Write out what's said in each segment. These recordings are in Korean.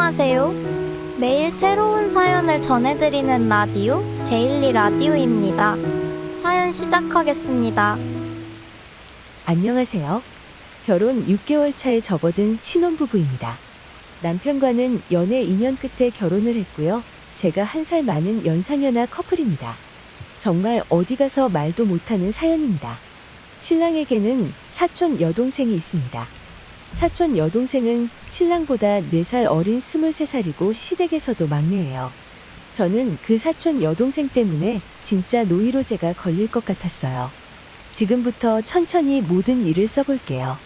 안녕하세요. 매일 새로운 사연을 전해드리는 라디오, 데일리 라디오입니다. 사연 시작하겠습니다. 안녕하세요. 결혼 6개월 차에 접어든 신혼부부입니다. 남편과는 연애 2년 끝에 결혼을 했고요. 제가 1살 많은 연상연하 커플입니다. 정말 어디 가서 말도 못하는 사연입니다. 신랑에게는 사촌 여동생이 있습니다. 사촌 여동생은 신랑보다 4살 어린 23살이고 시댁에서도 막내예요. 저는 그 사촌 여동생 때문에 진짜 노이로제가 걸릴 것 같았어요. 지금부터 천천히 모든 일을 써볼게요.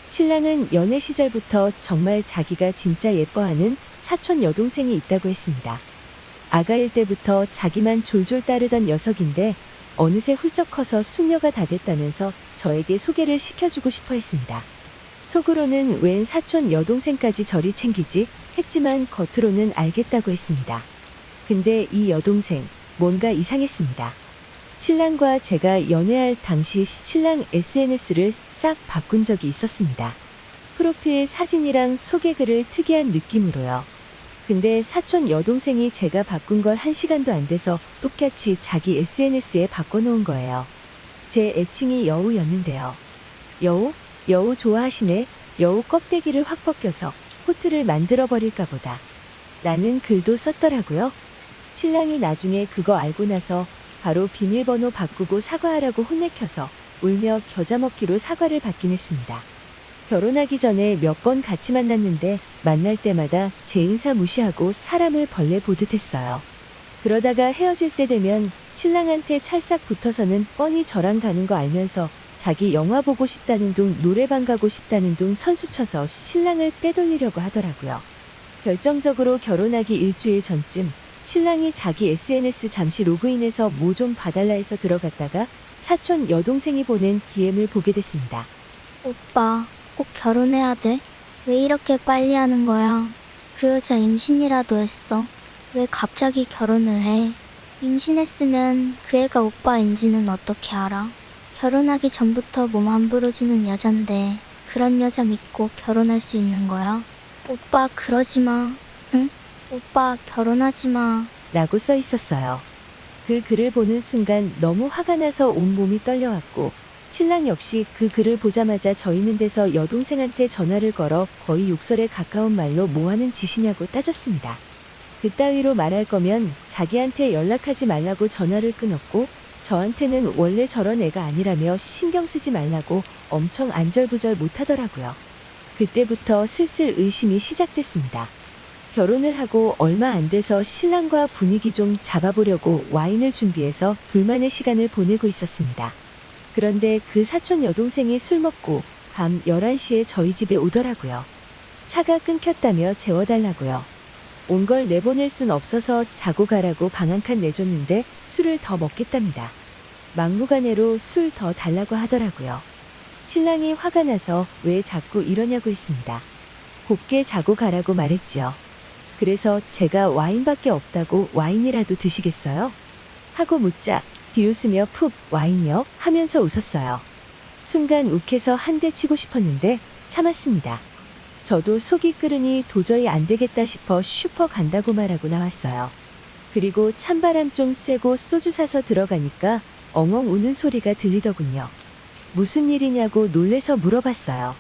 신랑은 연애 시절부터 정말 자기가 진짜 예뻐하는 사촌 여동생이 있다고 했습니다. 아가일 때부터 자기만 졸졸 따르던 녀석인데 어느새 훌쩍 커서 숙녀가 다 됐다면서 저에게 소개를 시켜주고 싶어 했습니다. 속으로는 웬 사촌 여동생까지 저리 챙기지 했지만 겉으로는 알겠다고 했습니다. 근데 이 여동생 뭔가 이상했습니다. 신랑과 제가 연애할 당시 신랑 SNS를 싹 바꾼 적이 있었습니다. 프로필 사진이랑 소개글을 특이한 느낌으로요. 근데 사촌 여동생이 제가 바꾼 걸 1시간도 안 돼서 똑같이 자기 SNS에 바꿔놓은 거예요. 제 애칭이 여우였는데요. 여우? 여우 좋아하시네. 여우 껍데기를 확 벗겨서 코트를 만들어버릴까 보다. 라는 글도 썼더라고요. 신랑이 나중에 그거 알고 나서 바로 비밀번호 바꾸고 사과하라고 혼내켜서 울며 겨자 먹기로 사과를 받긴 했습니다. 결혼하기 전에 몇 번 같이 만났는데 만날 때마다 제 인사 무시하고 사람을 벌레 보듯 했어요. 그러다가 헤어질 때 되면 신랑한테 찰싹 붙어서는 뻔히 저랑 가는 거 알면서 자기 영화 보고 싶다는 둥 노래방 가고 싶다는 둥 선수쳐서 신랑을 빼돌리려고 하더라고요. 결정적으로 결혼하기 일주일 전쯤 신랑이 자기 SNS 잠시 로그인해서 뭐 좀 봐달라 해서 들어갔다가 사촌 여동생이 보낸 DM을 보게 됐습니다. 오빠, 꼭 결혼해야 돼. 왜 이렇게 빨리 하는 거야? 그 여자 임신이라도 했어. 왜 갑자기 결혼을 해? 임신했으면 그 애가 오빠인지는 어떻게 알아? 결혼하기 전부터 몸 함부로 주는 여잔데 그런 여자 믿고 결혼할 수 있는 거야? 오빠 그러지 마. 응? 오빠 결혼하지 마. 라고 써 있었어요. 그 글을 보는 순간 너무 화가 나서 온몸이 떨려왔고 신랑 역시 그 글을 보자마자 저 있는 데서 여동생한테 전화를 걸어 거의 욕설에 가까운 말로 뭐 하는 짓이냐고 따졌습니다. 그따위로 말할 거면 자기한테 연락하지 말라고 전화를 끊었고 저한테는 원래 저런 애가 아니라며 신경 쓰지 말라고 엄청 안절부절 못하더라고요. 그때부터 슬슬 의심이 시작됐습니다. 결혼을 하고 얼마 안 돼서 신랑과 분위기 좀 잡아보려고 와인을 준비해서 둘만의 시간을 보내고 있었습니다. 그런데 그 사촌 여동생이 술 먹고 밤 11시에 저희 집에 오더라고요. 차가 끊겼다며 재워달라고요. 온 걸 내보낼 순 없어서 자고 가라고 방 한 칸 내줬는데 술을 더 먹겠답니다. 막무가내로 술 더 달라고 하더라고요. 신랑이 화가 나서 왜 자꾸 이러냐고 했습니다. 곱게 자고 가라고 말했지요. 그래서 제가 와인밖에 없다고 와인이라도 드시겠어요? 하고 묻자 비웃으며 푹 와인이요? 하면서 웃었어요. 순간 욱해서 한 대 치고 싶었는데 참았습니다. 저도 속이 끓으니 도저히 안 되겠다 싶어 슈퍼 간다고 말하고 나왔어요. 그리고 찬바람 좀 쐬고 소주 사서 들어가니까 엉엉 우는 소리가 들리더군요. 무슨 일이냐고 놀래서 물어봤어요.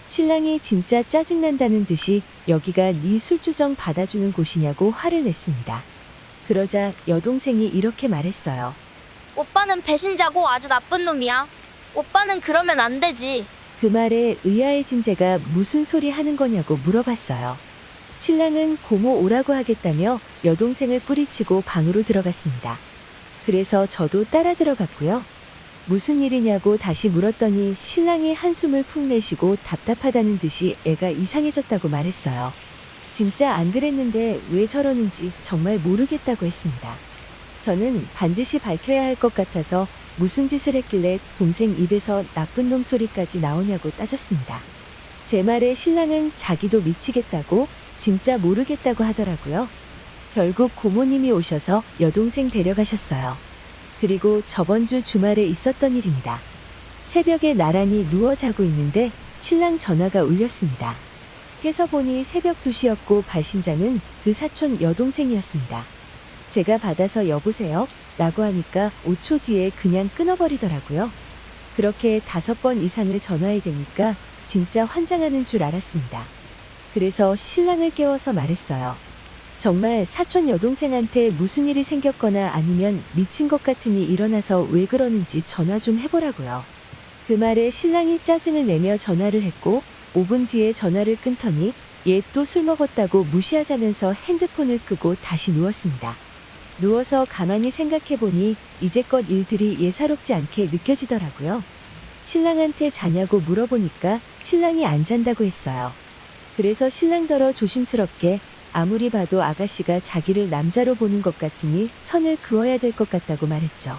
신랑이 진짜 짜증난다는 듯이 여기가 네 술주정 받아주는 곳이냐고 화를 냈습니다. 그러자 여동생이 이렇게 말했어요. 오빠는 배신자고 아주 나쁜 놈이야. 오빠는 그러면 안 되지. 그 말에 의아해진 제가 무슨 소리 하는 거냐고 물어봤어요. 신랑은 고모 오라고 하겠다며 여동생을 뿌리치고 방으로 들어갔습니다. 그래서 저도 따라 들어갔고요. 무슨 일이냐고 다시 물었더니 신랑이 한숨을 푹 내쉬고 답답하다는 듯이 애가 이상해졌다고 말했어요. 진짜 안 그랬는데 왜 저러는지 정말 모르겠다고 했습니다. 저는 반드시 밝혀야 할 것 같아서 무슨 짓을 했길래 동생 입에서 나쁜 놈 소리까지 나오냐고 따졌습니다. 제 말에 신랑은 자기도 미치겠다고 진짜 모르겠다고 하더라고요. 결국 고모님이 오셔서 여동생 데려가셨어요. 그리고 저번 주 주말에 있었던 일입니다. 새벽에 나란히 누워 자고 있는데 신랑 전화가 울렸습니다. 깨서 보니 새벽 2시였고 발신자는 그 사촌 여동생이었습니다. 제가 받아서 여보세요? 라고 하니까 5초 뒤에 그냥 끊어버리더라고요. 그렇게 5번 이상을 전화해 대니까 진짜 환장하는 줄 알았습니다. 그래서 신랑을 깨워서 말했어요. 정말 사촌 여동생한테 무슨 일이 생겼거나 아니면 미친 것 같은 일이 일어나서 왜 그러는지 전화 좀 해보라고요. 그 말에 신랑이 짜증을 내며 전화를 했고 5분 뒤에 전화를 끊더니 얘 또 술 먹었다고 무시하자면서 핸드폰을 끄고 다시 누웠습니다. 누워서 가만히 생각해보니 이제껏 일들이 예사롭지 않게 느껴지더라고요. 신랑한테 자냐고 물어보니까 신랑이 안 잔다고 했어요. 그래서 신랑더러 조심스럽게 아무리 봐도 아가씨가 자기를 남자로 보는 것 같으니 선을 그어야 될 것 같다고 말했죠.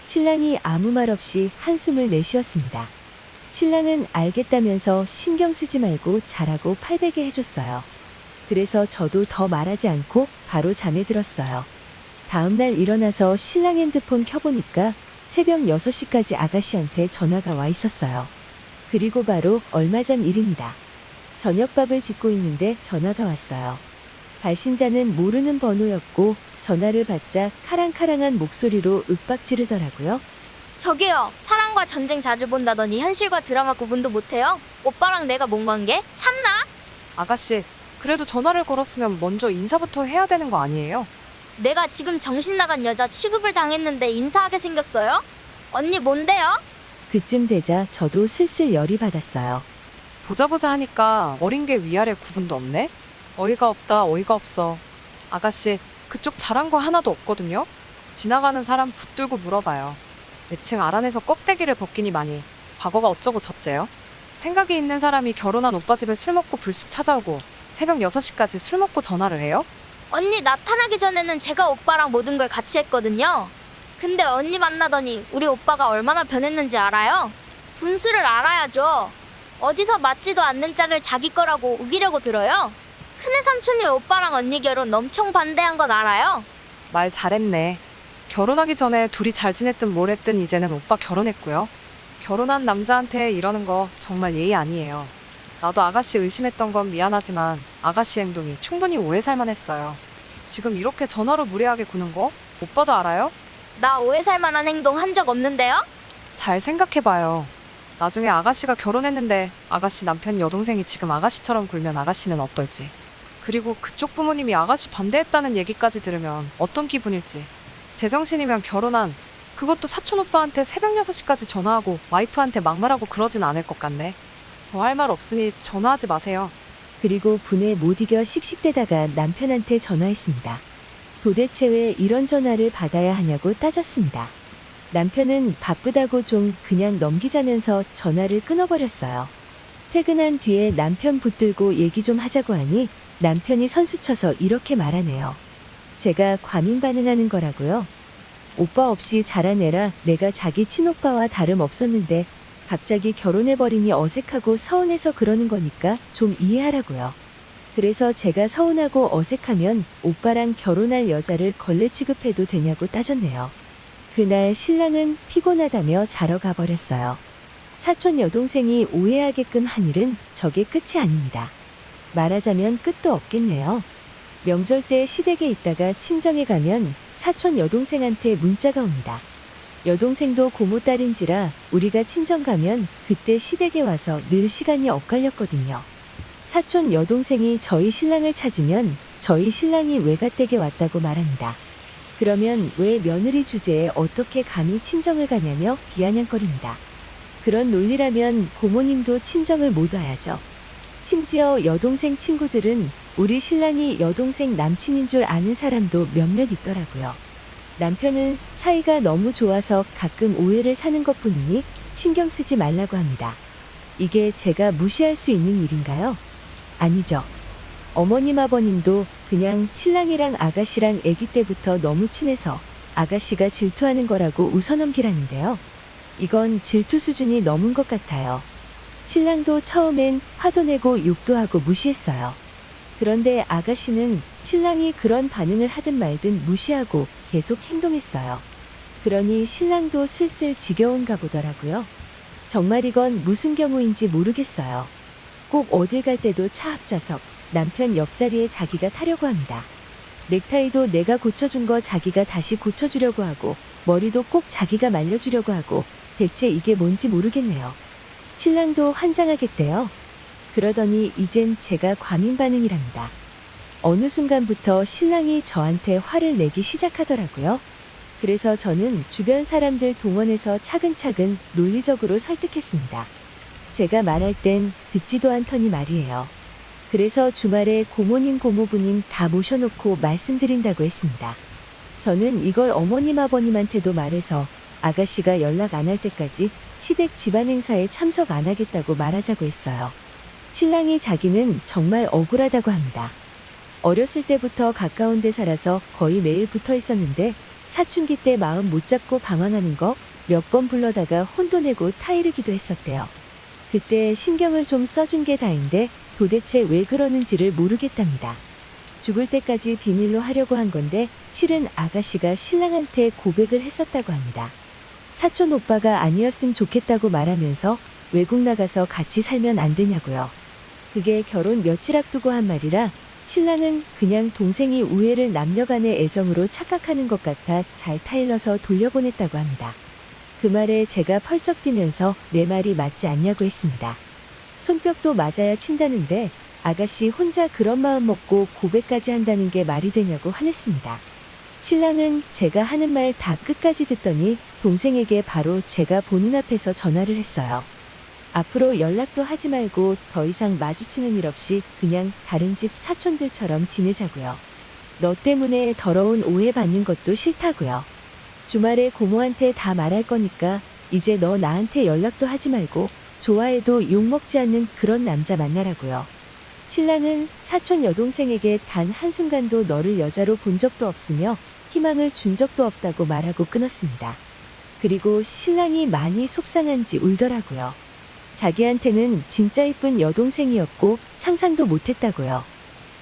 신랑이 아무 말 없이 한숨을 내쉬었습니다. 신랑은 알겠다면서 신경 쓰지 말고 자라고 팔베개 해줬어요. 그래서 저도 더 말하지 않고 바로 잠에 들었어요. 다음날 일어나서 신랑 핸드폰 켜보니까 새벽 6시까지 아가씨한테 전화가 와 있었어요. 그리고 바로 얼마 전 일입니다. 저녁밥을 짓고 있는데 전화가 왔어요. 발신자는 모르는 번호였고 전화를 받자 카랑카랑한 목소리로 윽박 지르더라고요. 저기요, 사랑과 전쟁 자주 본다더니 현실과 드라마 구분도 못해요? 오빠랑 내가 뭔 관계? 참나? 아가씨, 그래도 전화를 걸었으면 먼저 인사부터 해야 되는 거 아니에요? 내가 지금 정신 나간 여자 취급을 당했는데 인사하게 생겼어요? 언니 뭔데요? 그쯤 되자 저도 슬슬 열이 받았어요. 보자 하니까 어린 게 위아래 구분도 없네? 어이가 없다, 어이가 없어. 아가씨, 그쪽 잘한 거 하나도 없거든요? 지나가는 사람 붙들고 물어봐요. 내층 알아내서 껍데기를 벗기니 많이 과거가 어쩌고 저쩌요? 생각이 있는 사람이 결혼한 오빠 집에 술 먹고 불쑥 찾아오고 새벽 6시까지 술 먹고 전화를 해요? 언니 나타나기 전에는 제가 오빠랑 모든 걸 같이 했거든요. 근데 언니 만나더니 우리 오빠가 얼마나 변했는지 알아요? 분수를 알아야죠. 어디서 맞지도 않는 짝을 자기 거라고 우기려고 들어요? 큰애 삼촌이 오빠랑 언니 결혼 엄청 반대한 건 알아요? 말 잘했네. 결혼하기 전에 둘이 잘 지냈든 뭘 했든 이제는 오빠 결혼했고요. 결혼한 남자한테 이러는 거 정말 예의 아니에요. 나도 아가씨 의심했던 건 미안하지만 아가씨 행동이 충분히 오해 살만 했어요. 지금 이렇게 전화로 무례하게 구는 거 오빠도 알아요? 나 오해 살 만한 행동 한 적 없는데요? 잘 생각해봐요. 나중에 아가씨가 결혼했는데 아가씨 남편 여동생이 지금 아가씨처럼 굴면 아가씨는 어떨지. 그리고 그쪽 부모님이 아가씨 반대했다는 얘기까지 들으면 어떤 기분일지. 제정신이면 결혼한 그것도 사촌 오빠한테 새벽 6시까지 전화하고 와이프한테 막말하고 그러진 않을 것 같네. 더 할 말 없으니 전화하지 마세요. 그리고 분에 못 이겨 씩씩대다가 남편한테 전화했습니다. 도대체 왜 이런 전화를 받아야 하냐고 따졌습니다. 남편은 바쁘다고 좀 그냥 넘기자면서 전화를 끊어버렸어요. 퇴근한 뒤에 남편 붙들고 얘기 좀 하자고 하니 남편이 선수쳐서 이렇게 말하네요. 제가 과민 반응하는 거라고요. 오빠 없이 자란 애라 내가 자기 친오빠와 다름없었는데 갑자기 결혼해버리니 어색하고 서운해서 그러는 거니까 좀 이해하라고요. 그래서 제가 서운하고 어색하면 오빠랑 결혼할 여자를 걸레 취급해도 되냐고 따졌네요. 그날 신랑은 피곤하다며 자러 가버렸어요. 사촌 여동생이 오해하게끔 한 일은 저게 끝이 아닙니다. 말하자면 끝도 없겠네요. 명절 때 시댁에 있다가 친정에 가면 사촌 여동생한테 문자가 옵니다. 여동생도 고모 딸인지라 우리가 친정 가면 그때 시댁에 와서 늘 시간이 엇갈렸거든요. 사촌 여동생이 저희 신랑을 찾으면 저희 신랑이 외갓댁에 왔다고 말합니다. 그러면 왜 며느리 주제에 어떻게 감히 친정을 가냐며 비아냥거립니다. 그런 논리라면 고모님도 친정을 못 와야죠. 심지어 여동생 친구들은 우리 신랑이 여동생 남친인 줄 아는 사람도 몇몇 있더라고요. 남편은 사이가 너무 좋아서 가끔 오해를 사는 것뿐이니 신경 쓰지 말라고 합니다. 이게 제가 무시할 수 있는 일인가요? 아니죠. 어머님 아버님도 그냥 신랑이랑 아가씨랑 아기 때부터 너무 친해서 아가씨가 질투하는 거라고 웃어넘기라는데요. 이건 질투 수준이 넘은 것 같아요. 신랑도 처음엔 화도 내고 욕도 하고 무시했어요. 그런데 아가씨는 신랑이 그런 반응을 하든 말든 무시하고 계속 행동했어요. 그러니 신랑도 슬슬 지겨운가 보더라고요. 정말 이건 무슨 경우인지 모르겠어요. 꼭 꼭 어딜 갈 때도 차 앞좌석, 남편 옆자리에 자기가 타려고 합니다. 넥타이도 내가 고쳐준 거 자기가 다시 고쳐주려고 하고, 머리도 꼭 자기가 말려주려고 하고, 대체 이게 뭔지 모르겠네요. 신랑도 환장하겠대요. 그러더니 이젠 제가 과민 반응이랍니다. 어느 순간부터 신랑이 저한테 화를 내기 시작하더라고요. 그래서 저는 주변 사람들 동원해서 차근차근 논리적으로 설득했습니다. 제가 말할 땐 듣지도 않더니 말이에요. 그래서 주말에 고모님 고모부님 다 모셔놓고 말씀드린다고 했습니다. 저는 이걸 어머님 아버님한테도 말해서 아가씨가 연락 안 할 때까지 시댁 집안 행사에 참석 안 하겠다고 말하자고 했어요. 신랑이 자기는 정말 억울하다고 합니다. 어렸을 때부터 가까운 데 살아서 거의 매일 붙어 있었는데 사춘기 때 마음 못 잡고 방황하는 거 몇 번 불러다가 혼도 내고 타이르기도 했었대요. 그때 신경을 좀 써준 게 다인데 도대체 왜 그러는지를 모르겠답니다. 죽을 때까지 비밀로 하려고 한 건데 실은 아가씨가 신랑한테 고백을 했었다고 합니다. 사촌 오빠가 아니었으면 좋겠다고 말하면서 외국 나가서 같이 살면 안 되냐고요. 그게 결혼 며칠 앞두고 한 말이라 신랑은 그냥 동생이 우애를 남녀간의 애정으로 착각하는 것 같아 잘 타일러서 돌려보냈다고 합니다. 그 말에 제가 펄쩍 뛰면서 내 말이 맞지 않냐고 했습니다. 손뼉도 맞아야 친다는데 아가씨 혼자 그런 마음 먹고 고백까지 한다는 게 말이 되냐고 화냈습니다. 신랑은 제가 하는 말 다 끝까지 듣더니 동생에게 바로 제가 보는 앞에서 전화를 했어요. 앞으로 연락도 하지 말고 더 이상 마주치는 일 없이 그냥 다른 집 사촌들처럼 지내자고요. 너 때문에 더러운 오해 받는 것도 싫다고요. 주말에 고모한테 다 말할 거니까 이제 너 나한테 연락도 하지 말고 좋아해도 욕먹지 않는 그런 남자 만나라고요. 신랑은 사촌 여동생에게 단 한순간도 너를 여자로 본 적도 없으며 희망을 준 적도 없다고 말하고 끊었습니다. 그리고 신랑이 많이 속상한지 울더라고요. 자기한테는 진짜 이쁜 여동생이었고 상상도 못했다고요.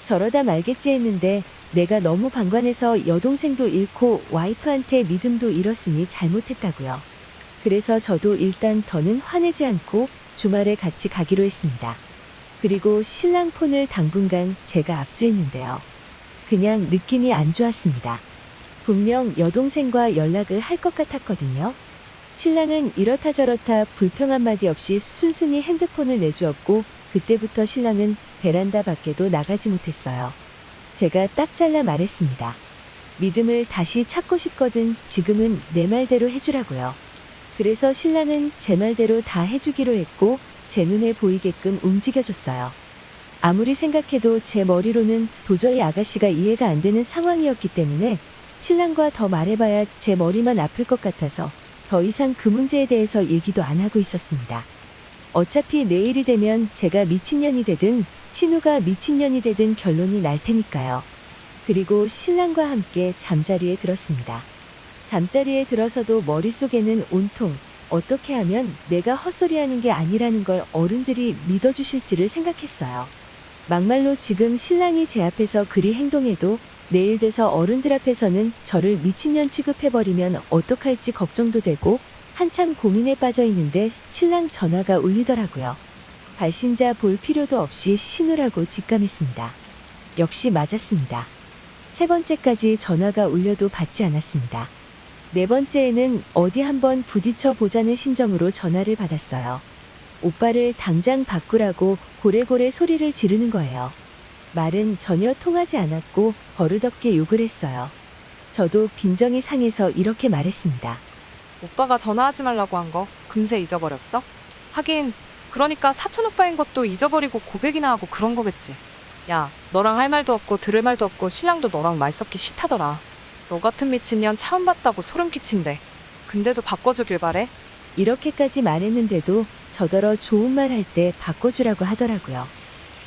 저러다 말겠지 했는데 내가 너무 방관해서 여동생도 잃고 와이프한테 믿음도 잃었으니 잘못했다고요. 그래서 저도 일단 더는 화내지 않고 주말에 같이 가기로 했습니다. 그리고 신랑 폰을 당분간 제가 압수했는데요. 그냥 느낌이 안 좋았습니다. 분명 여동생과 연락을 할 것 같았거든요. 신랑은 이렇다 저렇다 불평 한마디 없이 순순히 핸드폰을 내주었고 그때부터 신랑은 베란다 밖에도 나가지 못했어요. 제가 딱 잘라 말했습니다. 믿음을 다시 찾고 싶거든 지금은 내 말대로 해주라고요. 그래서 신랑은 제 말대로 다 해주기로 했고 제 눈에 보이게끔 움직여줬어요. 아무리 생각해도 제 머리로는 도저히 아가씨가 이해가 안 되는 상황이었기 때문에 신랑과 더 말해봐야 제 머리만 아플 것 같아서 더 이상 그 문제에 대해서 얘기도 안 하고 있었습니다. 어차피 내일이 되면 제가 미친년이 되든 신우가 미친년이 되든 결론이 날 테니까요. 그리고 신랑과 함께 잠자리에 들었습니다. 잠자리에 들어서도 머릿속에는 온통 어떻게 하면 내가 헛소리하는 게 아니라는 걸 어른들이 믿어주실지를 생각했어요. 막말로 지금 신랑이 제 앞에서 그리 행동해도 내일 돼서 어른들 앞에서는 저를 미친년 취급해버리면 어떡할지 걱정도 되고 한참 고민에 빠져 있는데 신랑 전화가 울리더라고요. 발신자 볼 필요도 없이 신우라고 직감했습니다. 역시 맞았습니다. 세 번째까지 전화가 울려도 받지 않았습니다. 네 번째에는 어디 한번 부딪혀 보자는 심정으로 전화를 받았어요. 오빠를 당장 바꾸라고 고래고래 소리를 지르는 거예요. 말은 전혀 통하지 않았고 버릇없게 욕을 했어요. 저도 빈정이 상해서 이렇게 말했습니다. 오빠가 전화하지 말라고 한 거 금세 잊어버렸어? 하긴 그러니까 사촌 오빠인 것도 잊어버리고 고백이나 하고 그런 거겠지. 야, 너랑 할 말도 없고 들을 말도 없고 신랑도 너랑 말 섞기 싫다더라. 너 같은 미친년 처음 봤다고 소름 끼친대. 근데도 바꿔주길 바래? 이렇게까지 말했는데도 저더러 좋은 말 할 때 바꿔주라고 하더라고요.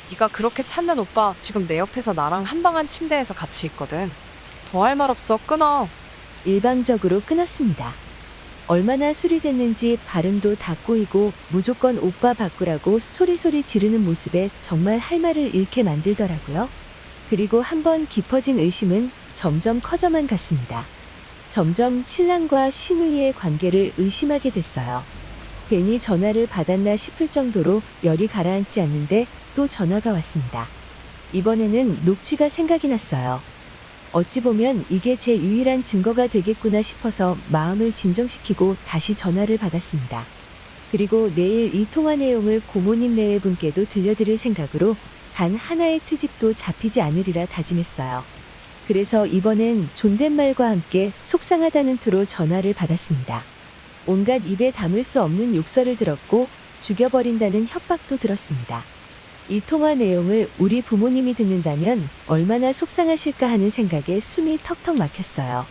네가 그렇게 찾는 오빠 지금 내 옆에서 나랑 한방한 침대에서 같이 있거든. 더 할 말 없어. 끊어. 일방적으로 끊었습니다. 얼마나 술이 됐는지 발음도 다 꼬이고 무조건 오빠 바꾸라고 소리소리 지르는 모습에 정말 할 말을 잃게 만들더라고요. 그리고 한번 깊어진 의심은 점점 커져만 갔습니다. 점점 신랑과 신우이의 관계를 의심하게 됐어요. 괜히 전화를 받았나 싶을 정도로 열이 가라앉지 않는데 또 전화가 왔습니다. 이번에는 녹취가 생각이 났어요. 어찌 보면 이게 제 유일한 증거가 되겠구나 싶어서 마음을 진정시키고 다시 전화를 받았습니다. 그리고 내일 이 통화 내용을 고모님 내외분께도 들려드릴 생각으로 단 하나의 트집도 잡히지 않으리라 다짐했어요. 그래서 이번엔 존댓말과 함께 속상하다는 투로 전화를 받았습니다. 온갖 입에 담을 수 없는 욕설을 들었고 죽여버린다는 협박도 들었습니다. 이 통화 내용을 우리 부모님이 듣는다면 얼마나 속상하실까 하는 생각에 숨이 턱턱 막혔어요.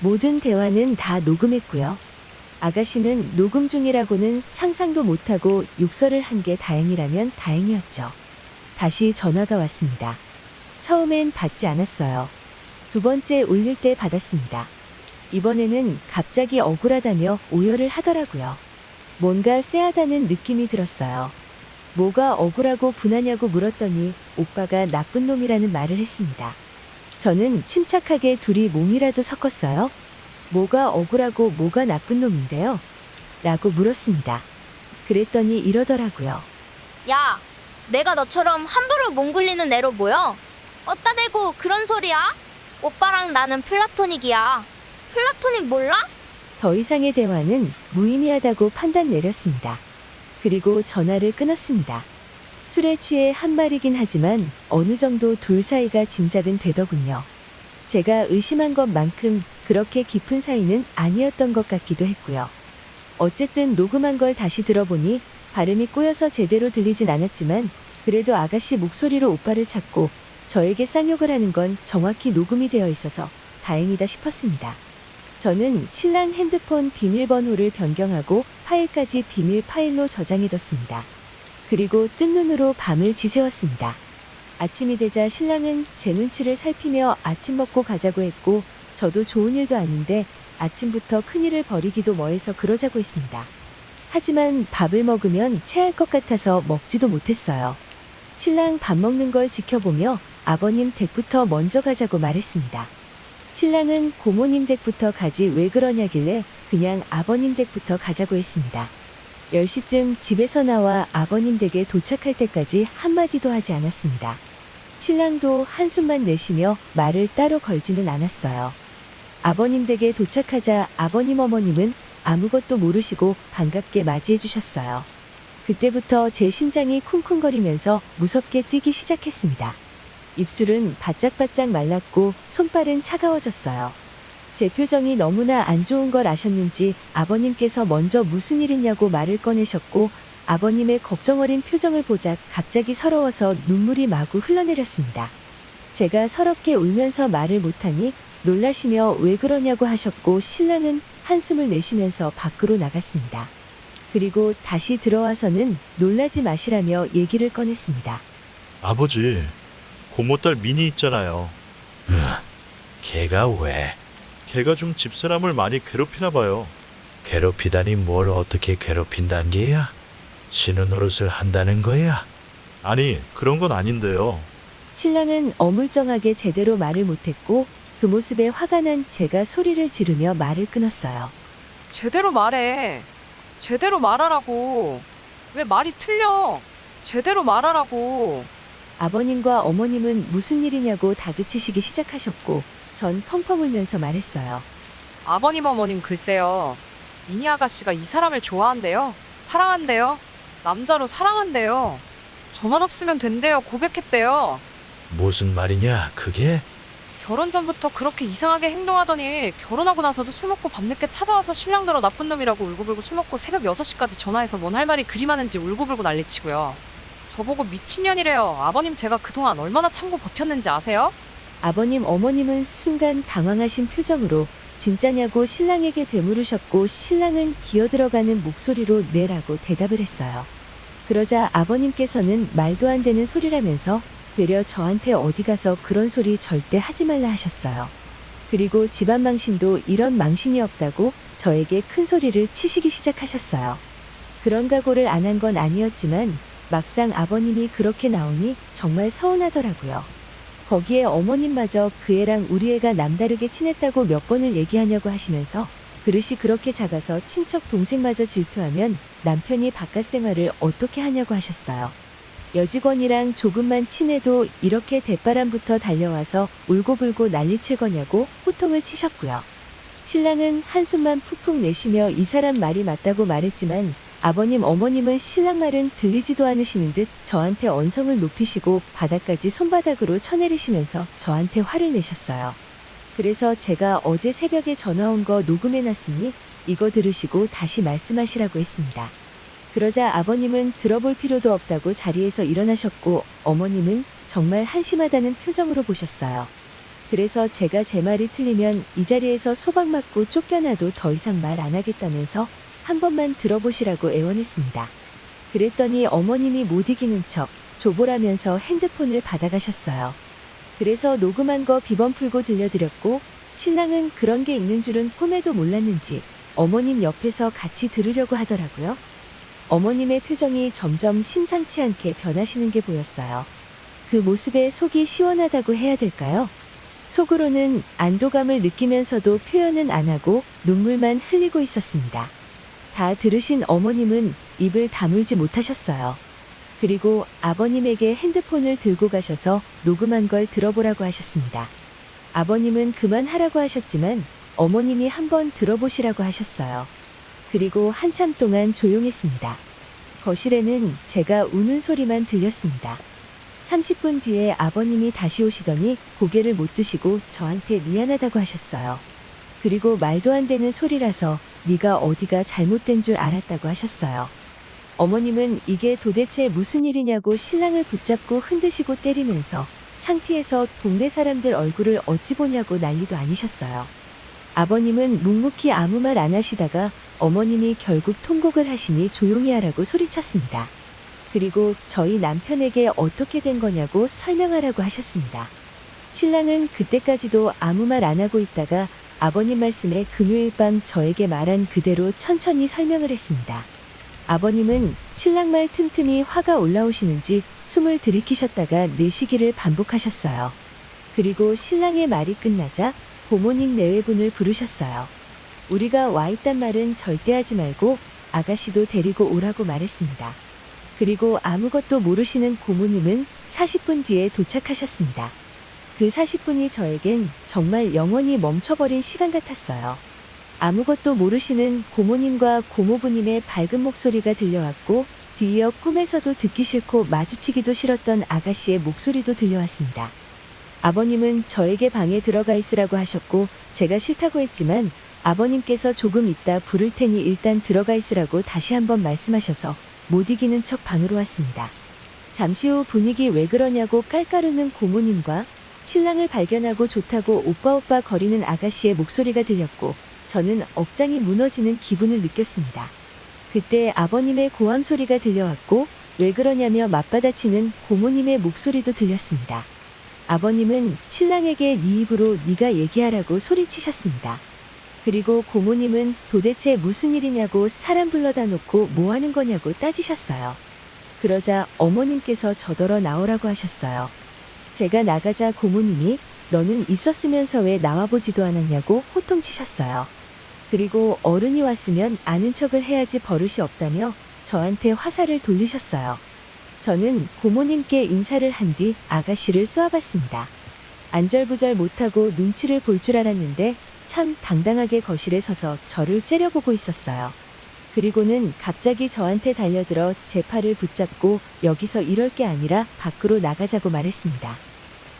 모든 대화는 다 녹음했고요. 아가씨는 녹음 중이라고는 상상도 못하고 욕설을 한 게 다행이라면 다행이었죠. 다시 전화가 왔습니다. 처음엔 받지 않았어요. 두 번째 울릴 때 받았습니다. 이번에는 갑자기 억울하다며 오열을 하더라고요. 뭔가 쎄하다는 느낌이 들었어요. 뭐가 억울하고 분하냐고 물었더니 오빠가 나쁜 놈이라는 말을 했습니다. 저는 침착하게 둘이 몸이라도 섞었어요. 뭐가 억울하고 뭐가 나쁜 놈인데요? 라고 물었습니다. 그랬더니 이러더라고요. 야, 내가 너처럼 함부로 몸 굴리는 애로 보여? 어따 대고 그런 소리야? 오빠랑 나는 플라토닉이야. 플라토닉 몰라? 더 이상의 대화는 무의미하다고 판단 내렸습니다. 그리고 전화를 끊었습니다. 술에 취해 한 말이긴 하지만 어느 정도 둘 사이가 짐작은 되더군요. 제가 의심한 것만큼 그렇게 깊은 사이는 아니었던 것 같기도 했고요. 어쨌든 녹음한 걸 다시 들어보니 발음이 꼬여서 제대로 들리진 않았지만 그래도 아가씨 목소리로 오빠를 찾고 저에게 쌍욕을 하는 건 정확히 녹음이 되어 있어서 다행이다 싶었습니다. 저는 신랑 핸드폰 비밀번호를 변경하고 파일까지 비밀 파일로 저장해뒀습니다. 그리고 뜬 눈으로 밤을 지새웠습니다. 아침이 되자 신랑은 제 눈치를 살피며 아침 먹고 가자고 했고 저도 좋은 일도 아닌데 아침부터 큰일을 벌이기도 뭐해서 그러자고 했습니다. 하지만 밥을 먹으면 체할 것 같아서 먹지도 못했어요. 신랑 밥 먹는 걸 지켜보며 아버님 댁부터 먼저 가자고 말했습니다. 신랑은 고모님 댁부터 가지 왜 그러냐길래 그냥 아버님 댁부터 가자고 했습니다. 10시쯤 집에서 나와 아버님 댁에 도착할 때까지 한마디도 하지 않았습니다. 신랑도 한숨만 내쉬며 말을 따로 걸지는 않았어요. 아버님 댁에 도착하자 아버님 어머님은 아무것도 모르시고 반갑게 맞이해 주셨어요. 그때부터 제 심장이 쿵쿵거리면서 무섭게 뛰기 시작했습니다. 입술은 바짝바짝 말랐고 손발은 차가워졌어요. 제 표정이 너무나 안 좋은 걸 아셨는지 아버님께서 먼저 무슨 일 있냐고 말을 꺼내셨고 아버님의 걱정 어린 표정을 보자 갑자기 서러워서 눈물이 마구 흘러내렸습니다. 제가 서럽게 울면서 말을 못하니 놀라시며 왜 그러냐고 하셨고 신랑은 한숨을 내쉬면서 밖으로 나갔습니다. 그리고 다시 들어와서는 놀라지 마시라며 얘기를 꺼냈습니다. 아버지, 고모딸 미니 있잖아요. 걔가 왜? 걔가 좀 집사람을 많이 괴롭히나 봐요. 괴롭히다니 뭘 어떻게 괴롭힌단 게야? 신은 노릇을 한다는 거야? 아니, 그런 건 아닌데요. 신랑은 어물쩡하게 제대로 말을 못했고 그 모습에 화가 난 제가 소리를 지르며 말을 끊었어요. 제대로 말해. 제대로 말하라고. 왜 말이 틀려? 제대로 말하라고. 아버님과 어머님은 무슨 일이냐고 다그치시기 시작하셨고 전 펑펑 울면서 말했어요. 아버님 어머님 글쎄요. 미니 아가씨가 이 사람을 좋아한대요. 사랑한대요. 남자로 사랑한대요. 저만 없으면 된대요. 고백했대요. 무슨 말이냐 그게? 결혼 전부터 그렇게 이상하게 행동하더니 결혼하고 나서도 술 먹고 밤늦게 찾아와서 신랑들어 나쁜 놈이라고 울고불고 술 먹고 새벽 6시까지 전화해서 뭔 할 말이 그리 많은지 울고불고 난리치고요. 저보고 미친년이래요. 아버님 제가 그동안 얼마나 참고 버텼는지 아세요? 아버님 어머님은 순간 당황하신 표정으로 진짜냐고 신랑에게 되물으셨고 신랑은 기어들어가는 목소리로 네라고 대답을 했어요. 그러자 아버님께서는 말도 안 되는 소리라면서 되려 저한테 어디 가서 그런 소리 절대 하지 말라 하셨어요. 그리고 집안 망신도 이런 망신이 없다고 저에게 큰 소리를 치시기 시작하셨어요. 그런 각오를 안 한 건 아니었지만 막상 아버님이 그렇게 나오니 정말 서운하더라고요. 거기에 어머님마저 그 애랑 우리 애가 남다르게 친했다고 몇 번을 얘기하냐고 하시면서 그릇이 그렇게 작아서 친척 동생마저 질투하면 남편이 바깥 생활을 어떻게 하냐고 하셨어요. 여직원이랑 조금만 친해도 이렇게 대바람부터 달려와서 울고불고 난리칠 거냐고 호통을 치셨고요. 신랑은 한숨만 푹푹 내쉬며 이 사람 말이 맞다고 말했지만 아버님 어머님은 신랑 말은 들리지도 않으시는 듯 저한테 언성을 높이시고 바닥까지 손바닥으로 쳐내리시면서 저한테 화를 내셨어요. 그래서 제가 어제 새벽에 전화 온 거 녹음해놨으니 이거 들으시고 다시 말씀하시라고 했습니다. 그러자 아버님은 들어볼 필요도 없다고 자리에서 일어나셨고 어머님은 정말 한심하다는 표정으로 보셨어요. 그래서 제가 제 말이 틀리면 이 자리에서 소박 맞고 쫓겨나도 더 이상 말 안 하겠다면서 한 번만 들어보시라고 애원했습니다. 그랬더니 어머님이 못 이기는 척 조보라면서 핸드폰을 받아가셨어요. 그래서 녹음한 거 비번 풀고 들려드렸고 신랑은 그런 게 있는 줄은 꿈에도 몰랐는지 어머님 옆에서 같이 들으려고 하더라고요. 어머님의 표정이 점점 심상치 않게 변하시는 게 보였어요. 그 모습에 속이 시원하다고 해야 될까요? 속으로는 안도감을 느끼면서도 표현은 안 하고 눈물만 흘리고 있었습니다. 다 들으신 어머님은 입을 다물지 못하셨어요. 그리고 아버님에게 핸드폰을 들고 가셔서 녹음한 걸 들어보라고 하셨습니다. 아버님은 그만하라고 하셨지만 어머님이 한번 들어보시라고 하셨어요. 그리고 한참 동안 조용했습니다. 거실에는 제가 우는 소리만 들렸습니다. 30분 뒤에 아버님이 다시 오시더니 고개를 못 드시고 저한테 미안하다고 하셨어요. 그리고 말도 안 되는 소리라서 네가 어디가 잘못된 줄 알았다고 하셨어요. 어머님은 이게 도대체 무슨 일이냐고 신랑을 붙잡고 흔드시고 때리면서 창피해서 동네 사람들 얼굴을 어찌 보냐고 난리도 아니셨어요. 아버님은 묵묵히 아무 말 안 하시다가 어머님이 결국 통곡을 하시니 조용히 하라고 소리쳤습니다. 그리고 저희 남편에게 어떻게 된 거냐고 설명하라고 하셨습니다. 신랑은 그때까지도 아무 말 안 하고 있다가 아버님 말씀에 금요일 밤 저에게 말한 그대로 천천히 설명을 했습니다. 아버님은 신랑 말 틈틈이 화가 올라오시는지 숨을 들이키셨다가 내쉬기를 반복하셨어요. 그리고 신랑의 말이 끝나자 고모님 내외분을 부르셨어요. 우리가 와 있단 말은 절대 하지 말고 아가씨도 데리고 오라고 말했습니다. 그리고 아무것도 모르시는 고모님은 40분 뒤에 도착하셨습니다. 그 40분이 저에겐 정말 영원히 멈춰버린 시간 같았어요. 아무것도 모르시는 고모님과 고모부님의 밝은 목소리가 들려왔고 뒤이어 꿈에서도 듣기 싫고 마주치기도 싫었던 아가씨의 목소리도 들려왔습니다. 아버님은 저에게 방에 들어가 있으라고 하셨고 제가 싫다고 했지만 아버님께서 조금 있다 부를 테니 일단 들어가 있으라고 다시 한번 말씀하셔서 못 이기는 척 방으로 왔습니다. 잠시 후 분위기 왜 그러냐고 깔깔웃는 고모님과 신랑을 발견하고 좋다고 오빠 거리는 아가씨의 목소리가 들렸고 저는 억장이 무너지는 기분을 느꼈습니다. 그때 아버님의 고함 소리가 들려왔고 왜 그러냐며 맞받아치는 고모님의 목소리도 들렸습니다. 아버님은 신랑에게 네 입으로 네가 얘기하라고 소리치셨습니다. 그리고 고모님은 도대체 무슨 일이냐고 사람 불러다 놓고 뭐 하는 거냐고 따지셨어요. 그러자 어머님께서 저더러 나오라고 하셨어요. 제가 나가자 고모님이 너는 있었으면서 왜 나와보지도 않았냐고 호통치셨어요. 그리고 어른이 왔으면 아는 척을 해야지 버릇이 없다며 저한테 화살을 돌리셨어요. 저는 고모님께 인사를 한 뒤 아가씨를 쏘아봤습니다. 안절부절 못하고 눈치를 볼 줄 알았는데 참 당당하게 거실에 서서 저를 째려보고 있었어요. 그리고는 갑자기 저한테 달려들어 제 팔을 붙잡고 여기서 이럴 게 아니라 밖으로 나가자고 말했습니다.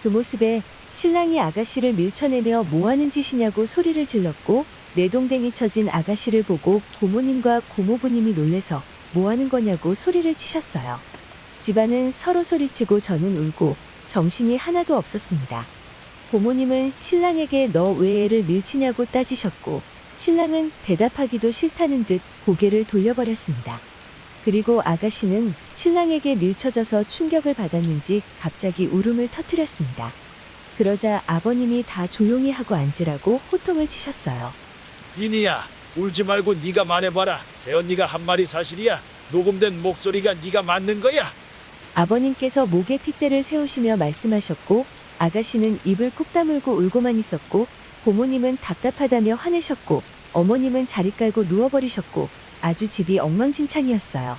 그 모습에 신랑이 아가씨를 밀쳐내며 뭐하는 짓이냐고 소리를 질렀고 내동댕이 쳐진 아가씨를 보고 고모님과 고모부님이 놀래서 뭐하는 거냐고 소리를 치셨어요. 집안은 서로 소리치고 저는 울고 정신이 하나도 없었습니다. 고모님은 신랑에게 너 왜 애를 밀치냐고 따지셨고 신랑은 대답하기도 싫다는 듯 고개를 돌려버렸습니다. 그리고 아가씨는 신랑에게 밀쳐져서 충격을 받았는지 갑자기 울음을 터뜨렸습니다. 그러자 아버님이 다 조용히 하고 앉으라고 호통을 치셨어요. 이니야, 울지 말고 네가 말해봐라. 새언니가 한 말이 사실이야. 녹음된 목소리가 네가 맞는 거야. 아버님께서 목에 핏대를 세우시며 말씀하셨고 아가씨는 입을 꾹 다물고 울고만 있었고 고모님은 답답하다며 화내셨고 어머님은 자리 깔고 누워버리셨고 아주 집이 엉망진창이었어요.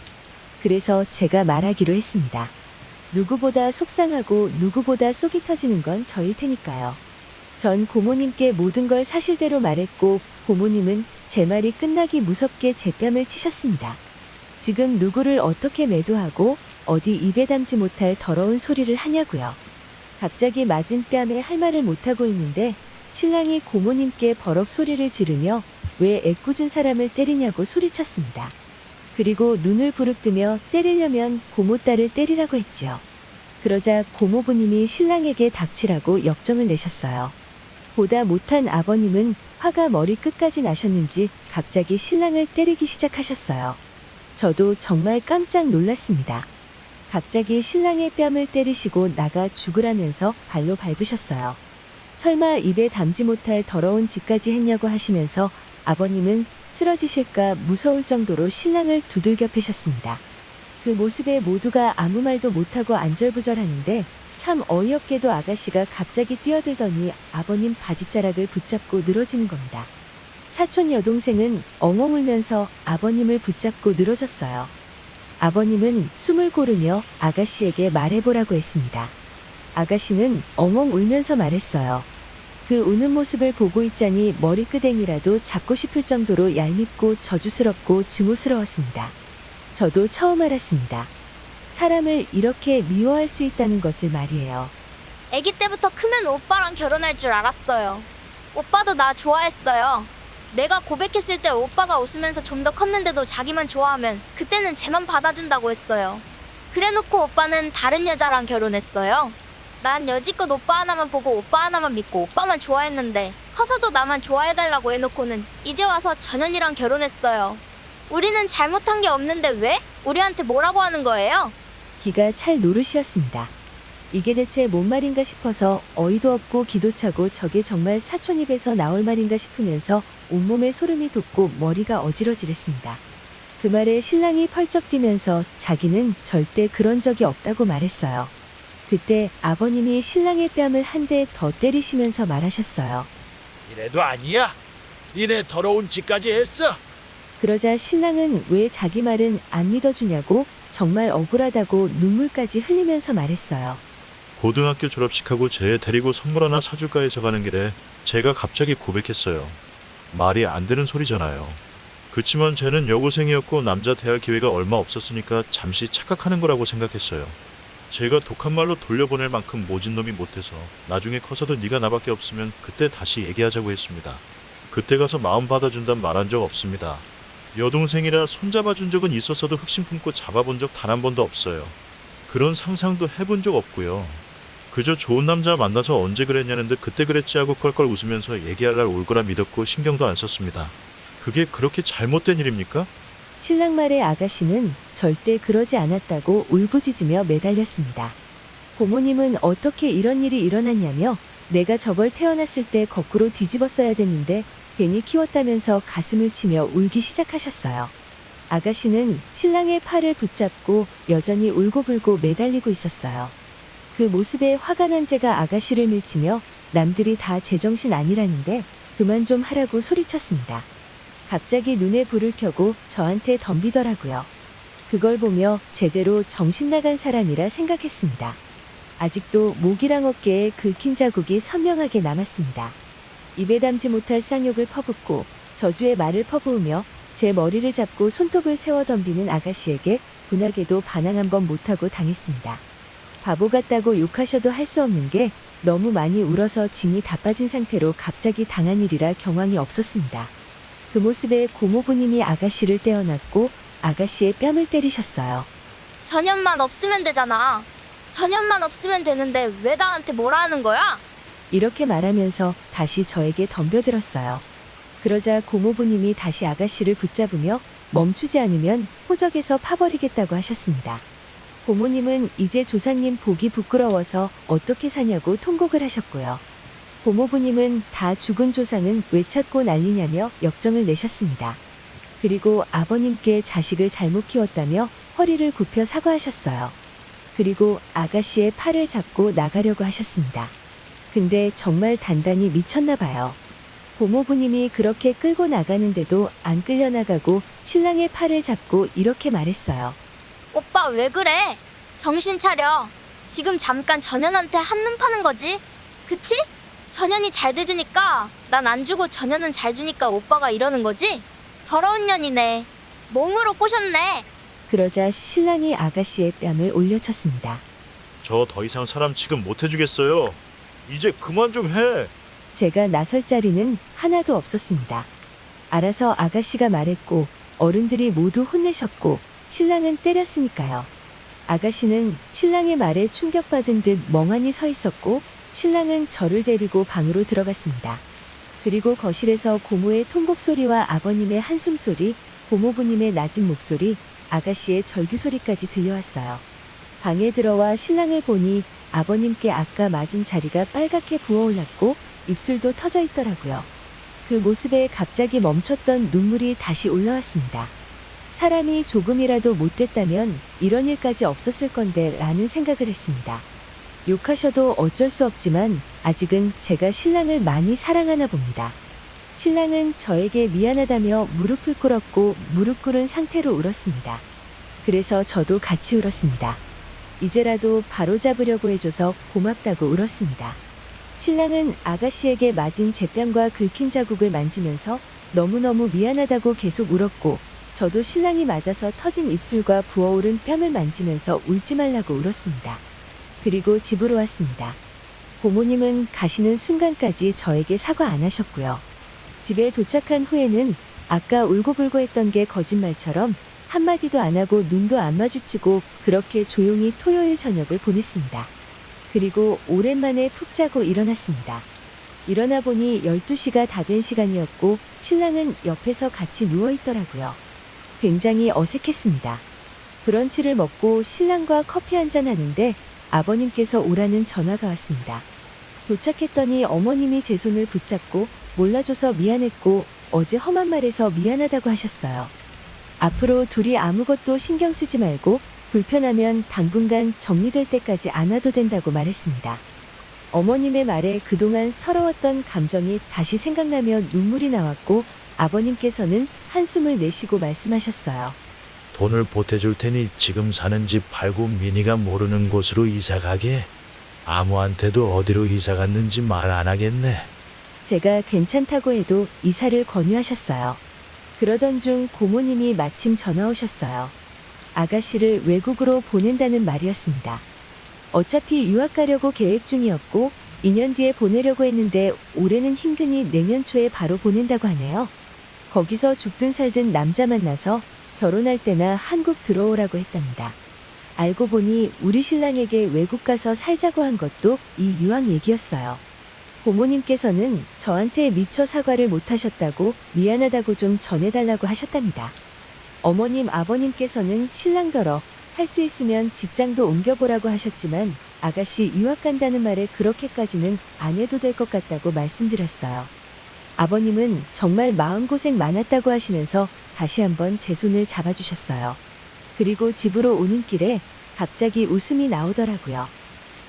그래서 제가 말하기로 했습니다. 누구보다 속상하고 누구보다 속이 터지는 건 저일 테니까요. 전 고모님께 모든 걸 사실대로 말했고 고모님은 제 말이 끝나기 무섭게 제 뺨을 치셨습니다. 지금 누구를 어떻게 매도하고 어디 입에 담지 못할 더러운 소리를 하냐고요. 갑자기 맞은 뺨에 할 말을 못하고 있는데 신랑이 고모님께 버럭 소리를 지르며 왜 애꿎은 사람을 때리냐고 소리쳤습니다. 그리고 눈을 부릅뜨며 때리려면 고모 딸을 때리라고 했지요. 그러자 고모부님이 신랑에게 닥치라고 역정을 내셨어요. 보다 못한 아버님은 화가 머리 끝까지 나셨는지 갑자기 신랑을 때리기 시작하셨어요. 저도 정말 깜짝 놀랐습니다. 갑자기 신랑의 뺨을 때리시고 나가 죽으라면서 발로 밟으셨어요. 설마 입에 담지 못할 더러운 짓까지 했냐고 하시면서 아버님은 쓰러지실까 무서울 정도로 신랑을 두들겨 패셨습니다. 그 모습에 모두가 아무 말도 못하고 안절부절하는데 참 어이없게도 아가씨가 갑자기 뛰어들더니 아버님 바지자락을 붙잡고 늘어지는 겁니다. 사촌 여동생은 엉엉 울면서 아버님을 붙잡고 늘어졌어요. 아버님은 숨을 고르며 아가씨에게 말해보라고 했습니다. 아가씨는 엉엉 울면서 말했어요. 그 우는 모습을 보고 있자니 머리끄댕이라도 잡고 싶을 정도로 얄밉고 저주스럽고 증오스러웠습니다. 저도 처음 알았습니다. 사람을 이렇게 미워할 수 있다는 것을 말이에요. 아기 때부터 크면 오빠랑 결혼할 줄 알았어요. 오빠도 나 좋아했어요. 내가 고백했을 때 오빠가 웃으면서 좀 더 컸는데도 자기만 좋아하면 그때는 쟤만 받아준다고 했어요. 그래놓고 오빠는 다른 여자랑 결혼했어요. 난 여지껏 오빠 하나만 보고 오빠 하나만 믿고 오빠만 좋아했는데 커서도 나만 좋아해달라고 해놓고는 이제 와서 전현이랑 결혼했어요. 우리는 잘못한 게 없는데 왜 우리한테 뭐라고 하는 거예요? 기가 찰 노릇이었습니다. 이게 대체 뭔 말인가 싶어서 어이도 없고 기도 차고 저게 정말 사촌 입에서 나올 말인가 싶으면서 온몸에 소름이 돋고 머리가 어지러지랬습니다. 그 말에 신랑이 펄쩍 뛰면서 자기는 절대 그런 적이 없다고 말했어요. 그때 아버님이 신랑의 뺨을 한 대 더 때리시면서 말하셨어요. 이래도 아니야. 니네 더러운 짓까지 했어. 그러자 신랑은 왜 자기 말은 안 믿어주냐고 정말 억울하다고 눈물까지 흘리면서 말했어요. 고등학교 졸업식하고 쟤 데리고 선물 하나 사줄까 해서 가는 길에 제가 갑자기 고백했어요. 말이 안 되는 소리잖아요. 그치만 쟤는 여고생이었고 남자 대할 기회가 얼마 없었으니까 잠시 착각하는 거라고 생각했어요. 제가 독한 말로 돌려보낼 만큼 모진 놈이 못해서 나중에 커서도 네가 나밖에 없으면 그때 다시 얘기하자고 했습니다. 그때 가서 마음 받아준단 말한 적 없습니다. 여동생이라 손잡아준 적은 있었어도 흑심 품고 잡아본 적 단 한 번도 없어요. 그런 상상도 해본 적 없고요. 그저 좋은 남자 만나서 언제 그랬냐는데 그때 그랬지 하고 껄껄 웃으면서 얘기할 날 올 거라 믿었고 신경도 안 썼습니다. 그게 그렇게 잘못된 일입니까? 신랑 말에 아가씨는 절대 그러지 않았다고 울부짖으며 매달렸습니다. 고모님은 어떻게 이런 일이 일어났냐며 내가 저걸 태어났을 때 거꾸로 뒤집었어야 됐는데 괜히 키웠다면서 가슴을 치며 울기 시작하셨어요. 아가씨는 신랑의 팔을 붙잡고 여전히 울고불고 매달리고 있었어요. 그 모습에 화가 난 제가 아가씨를 밀치며 남들이 다 제정신 아니라는데 그만 좀 하라고 소리쳤습니다. 갑자기 눈에 불을 켜고 저한테 덤비더라고요. 그걸 보며 제대로 정신 나간 사람이라 생각했습니다. 아직도 목이랑 어깨에 긁힌 자국이 선명하게 남았습니다. 입에 담지 못할 쌍욕을 퍼붓고 저주의 말을 퍼부으며 제 머리를 잡고 손톱을 세워 덤비는 아가씨에게 분하게도 반항 한 번 못하고 당했습니다. 바보 같다고 욕하셔도 할 수 없는 게 너무 많이 울어서 진이 다 빠진 상태로 갑자기 당한 일이라 경황이 없었습니다. 그 모습에 고모부님이 아가씨를 떼어놨고 아가씨의 뺨을 때리셨어요. 전현만 없으면 되잖아. 전현만 없으면 되는데 왜 나한테 뭐라 하는 거야? 이렇게 말하면서 다시 저에게 덤벼들었어요. 그러자 고모부님이 다시 아가씨를 붙잡으며 멈추지 않으면 호적에서 파버리겠다고 하셨습니다. 고모님은 이제 조상님 보기 부끄러워서 어떻게 사냐고 통곡을 하셨고요. 고모부님은 다 죽은 조상은 왜 찾고 난리냐며 역정을 내셨습니다. 그리고 아버님께 자식을 잘못 키웠다며 허리를 굽혀 사과하셨어요. 그리고 아가씨의 팔을 잡고 나가려고 하셨습니다. 근데 정말 단단히 미쳤나 봐요. 고모부님이 그렇게 끌고 나가는데도 안 끌려나가고 신랑의 팔을 잡고 이렇게 말했어요. 오빠 왜 그래? 정신 차려. 지금 잠깐 전현한테 한눈 파는 거지? 그치? 전현이 잘 대주니까 난 안 주고 전현은 잘 주니까 오빠가 이러는 거지? 더러운 년이네. 몸으로 꼬셨네. 그러자 신랑이 아가씨의 뺨을 올려쳤습니다. 저 더 이상 사람 취급 못 해주겠어요. 이제 그만 좀 해. 제가 나설 자리는 하나도 없었습니다. 알아서 아가씨가 말했고 어른들이 모두 혼내셨고 신랑은 때렸으니까요. 아가씨는 신랑의 말에 충격받은 듯 멍하니 서 있었고 신랑은 저를 데리고 방으로 들어갔습니다. 그리고 거실에서 고모의 통곡 소리와 아버님의 한숨 소리, 고모부님의 낮은 목소리, 아가씨의 절규 소리까지 들려왔어요. 방에 들어와 신랑을 보니 아버님께 아까 맞은 자리가 빨갛게 부어올랐고 입술도 터져 있더라고요. 그 모습에 갑자기 멈췄던 눈물이 다시 올라왔습니다. 사람이 조금이라도 못됐다면 이런 일까지 없었을 건데 라는 생각을 했습니다. 욕하셔도 어쩔 수 없지만 아직은 제가 신랑을 많이 사랑하나 봅니다. 신랑은 저에게 미안하다며 무릎을 꿇었고 무릎 꿇은 상태로 울었습니다. 그래서 저도 같이 울었습니다. 이제라도 바로잡으려고 해줘서 고맙다고 울었습니다. 신랑은 아가씨에게 맞은 제 뺨과 긁힌 자국을 만지면서 너무너무 미안하다고 계속 울었고 저도 신랑이 맞아서 터진 입술과 부어오른 뺨을 만지면서 울지 말라고 울었습니다. 그리고 집으로 왔습니다. 고모님은 가시는 순간까지 저에게 사과 안 하셨고요. 집에 도착한 후에는 아까 울고불고 했던 게 거짓말처럼 한마디도 안 하고 눈도 안 마주치고 그렇게 조용히 토요일 저녁을 보냈습니다. 그리고 오랜만에 푹 자고 일어났습니다. 일어나 보니 12시가 다 된 시간이었고 신랑은 옆에서 같이 누워있더라고요. 굉장히 어색했습니다. 브런치를 먹고 신랑과 커피 한잔 하는데 아버님께서 오라는 전화가 왔습니다. 도착했더니 어머님이 제 손을 붙잡고 몰라줘서 미안했고 어제 험한 말해서 미안하다고 하셨어요. 앞으로 둘이 아무것도 신경 쓰지 말고 불편하면 당분간 정리될 때까지 안 와도 된다고 말했습니다. 어머님의 말에 그동안 서러웠던 감정이 다시 생각나며 눈물이 나왔고 아버님께서는 한숨을 내쉬고 말씀하셨어요. 돈을 보태줄 테니 지금 사는 집 팔고 미니가 모르는 곳으로 이사 가게. 아무한테도 어디로 이사 갔는지 말 안 하겠네. 제가 괜찮다고 해도 이사를 권유하셨어요. 그러던 중 고모님이 마침 전화 오셨어요. 아가씨를 외국으로 보낸다는 말이었습니다. 어차피 유학 가려고 계획 중이었고 2년 뒤에 보내려고 했는데 올해는 힘드니 내년 초에 바로 보낸다고 하네요. 거기서 죽든 살든 남자 만나서 결혼할 때나 한국 들어오라고 했답니다. 알고 보니 우리 신랑에게 외국 가서 살자고 한 것도 이 유학 얘기였어요. 고모님께서는 저한테 미처 사과를 못 하셨다고 미안하다고 좀 전해달라고 하셨답니다. 어머님, 아버님께서는 신랑더러 할 수 있으면 직장도 옮겨보라고 하셨지만 아가씨 유학 간다는 말에 그렇게까지는 안 해도 될 것 같다고 말씀드렸어요. 아버님은 정말 마음고생 많았다고 하시면서 다시 한번 제 손을 잡아주셨어요. 그리고 집으로 오는 길에 갑자기 웃음이 나오더라고요.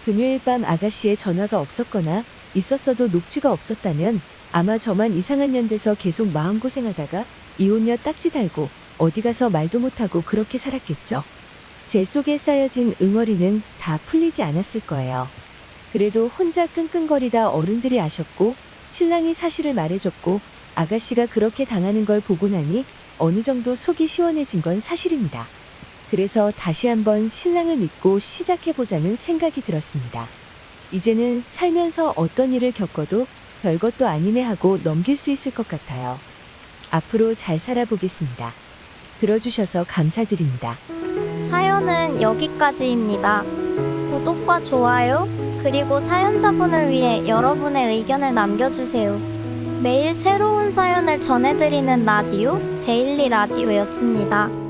금요일 밤 아가씨의 전화가 없었거나 있었어도 녹취가 없었다면 아마 저만 이상한 년 돼서 계속 마음고생하다가 이혼녀 딱지 달고 어디 가서 말도 못하고 그렇게 살았겠죠. 제 속에 쌓여진 응어리는 다 풀리지 않았을 거예요. 그래도 혼자 끙끙거리다 어른들이 아셨고 신랑이 사실을 말해줬고 아가씨가 그렇게 당하는 걸 보고 나니 어느 정도 속이 시원해진 건 사실입니다. 그래서 다시 한번 신랑을 믿고 시작해보자는 생각이 들었습니다. 이제는 살면서 어떤 일을 겪어도 별것도 아니네 하고 넘길 수 있을 것 같아요. 앞으로 잘 살아보겠습니다. 들어주셔서 감사드립니다. 사연은 여기까지입니다. 구독과 좋아요, 그리고 사연자분을 위해 여러분의 의견을 남겨주세요. 매일 새로운 사연을 전해드리는 라디오, 데일리 라디오였습니다.